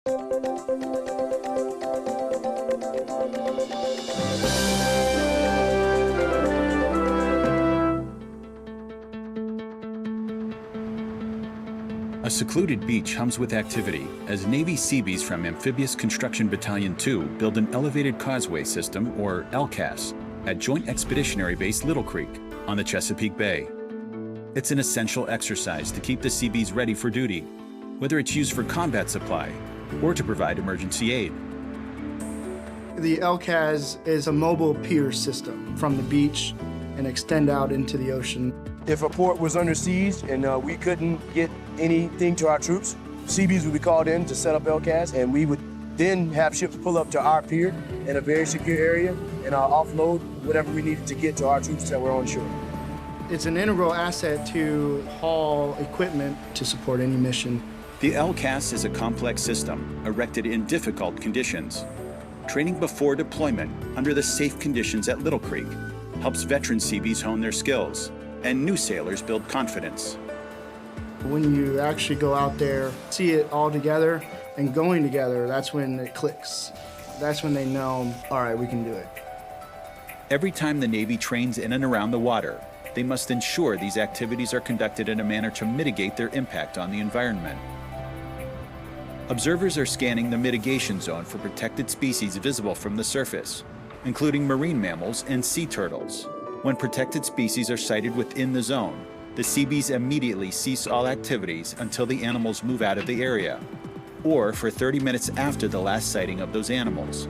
A secluded beach hums with activity as Navy Seabees from Amphibious Construction Battalion 2 build an elevated causeway system, or LCAS, at Joint Expeditionary Base Little Creek on the Chesapeake Bay. It's an essential exercise to keep the Seabees ready for duty, whether it's used for combat supply or to provide emergency aid. The LCAS is a mobile pier system from the beach and extend out into the ocean. If a port was under siege and we couldn't get anything to our troops, Seabees would be called in to set up LCAS, and we would then have ships pull up to our pier in a very secure area and offload whatever we needed to get to our troops that were on shore. It's an integral asset to haul equipment to support any mission. The LCAS is a complex system erected in difficult conditions. Training before deployment under the safe conditions at Little Creek helps veteran Seabees hone their skills and new sailors build confidence. When you actually go out there, see it all together and going together, that's when it clicks. That's when they know, all right, we can do it. Every time the Navy trains in and around the water, they must ensure these activities are conducted in a manner to mitigate their impact on the environment. Observers are scanning the mitigation zone for protected species visible from the surface, including marine mammals and sea turtles. When protected species are sighted within the zone, the Seabees immediately cease all activities until the animals move out of the area, or for 30 minutes after the last sighting of those animals.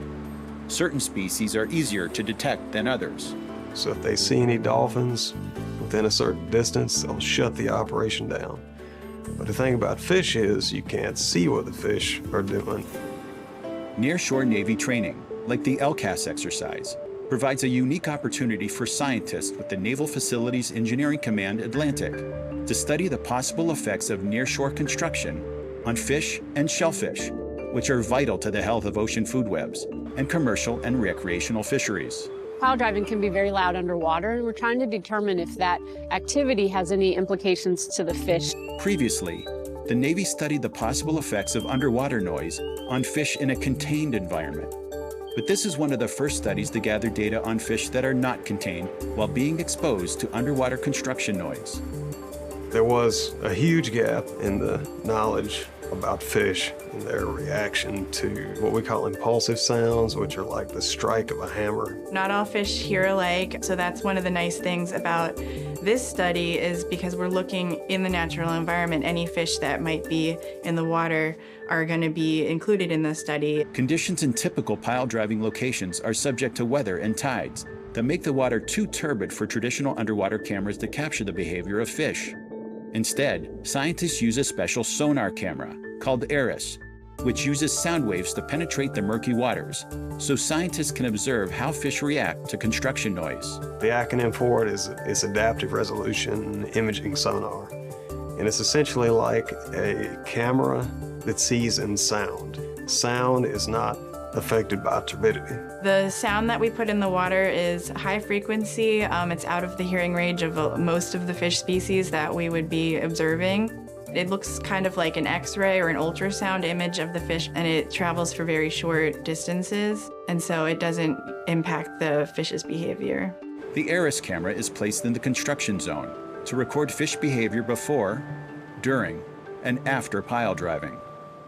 Certain species are easier to detect than others. So if they see any dolphins within a certain distance, they'll shut the operation down. But the thing about fish is you can't see what the fish are doing. Nearshore Navy training, like the LCAS exercise, provides a unique opportunity for scientists with the Naval Facilities Engineering Command Atlantic to study the possible effects of nearshore construction on fish and shellfish, which are vital to the health of ocean food webs and commercial and recreational fisheries. Pile driving can be very loud underwater, and we're trying to determine if that activity has any implications to the fish. Previously, the Navy studied the possible effects of underwater noise on fish in a contained environment. But this is one of the first studies to gather data on fish that are not contained while being exposed to underwater construction noise. There was a huge gap in the knowledge about fish and their reaction to what we call impulsive sounds, which are like the strike of a hammer. Not all fish hear alike, so that's one of the nice things about this study is because we're looking in the natural environment. Any fish that might be in the water are going to be included in the study. Conditions in typical pile driving locations are subject to weather and tides that make the water too turbid for traditional underwater cameras to capture the behavior of fish. Instead, scientists use a special sonar camera called ARIS, which uses sound waves to penetrate the murky waters, so scientists can observe how fish react to construction noise. The acronym for it is Adaptive Resolution Imaging Sonar, and it's essentially like a camera that sees in sound. Sound is not affected by turbidity. The sound that we put in the water is high frequency. It's out of the hearing range of most of the fish species that we would be observing. It looks kind of like an X-ray or an ultrasound image of the fish, and it travels for very short distances, and so it doesn't impact the fish's behavior. The ARIS camera is placed in the construction zone to record fish behavior before, during, and after pile driving.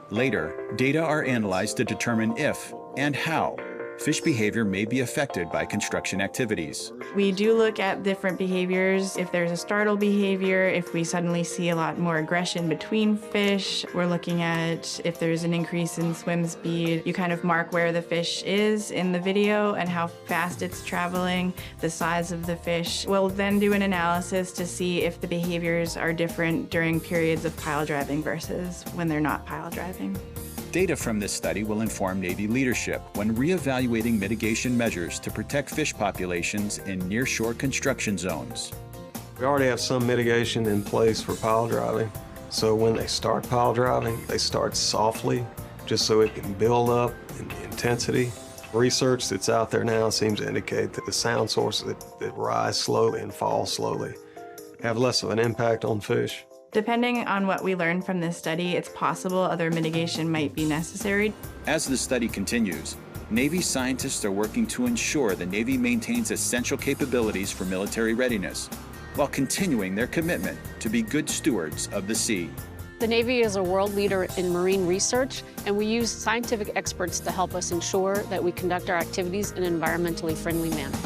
Later, data are analyzed to determine if and how fish behavior may be affected by construction activities. We do look at different behaviors. If there's a startle behavior, if we suddenly see a lot more aggression between fish, we're looking at if there's an increase in swim speed. You kind of mark where the fish is in the video and how fast it's traveling, the size of the fish. We'll then do an analysis to see if the behaviors are different during periods of pile driving versus when they're not pile driving. Data from this study will inform Navy leadership when reevaluating mitigation measures to protect fish populations in nearshore construction zones. We already have some mitigation in place for pile driving, so when they start pile driving, they start softly, just so it can build up in the intensity. Research that's out there now seems to indicate that the sound sources that rise slowly and fall slowly have less of an impact on fish. Depending on what we learn from this study, it's possible other mitigation might be necessary. As the study continues, Navy scientists are working to ensure the Navy maintains essential capabilities for military readiness, while continuing their commitment to be good stewards of the sea. The Navy is a world leader in marine research, and we use scientific experts to help us ensure that we conduct our activities in an environmentally friendly manner.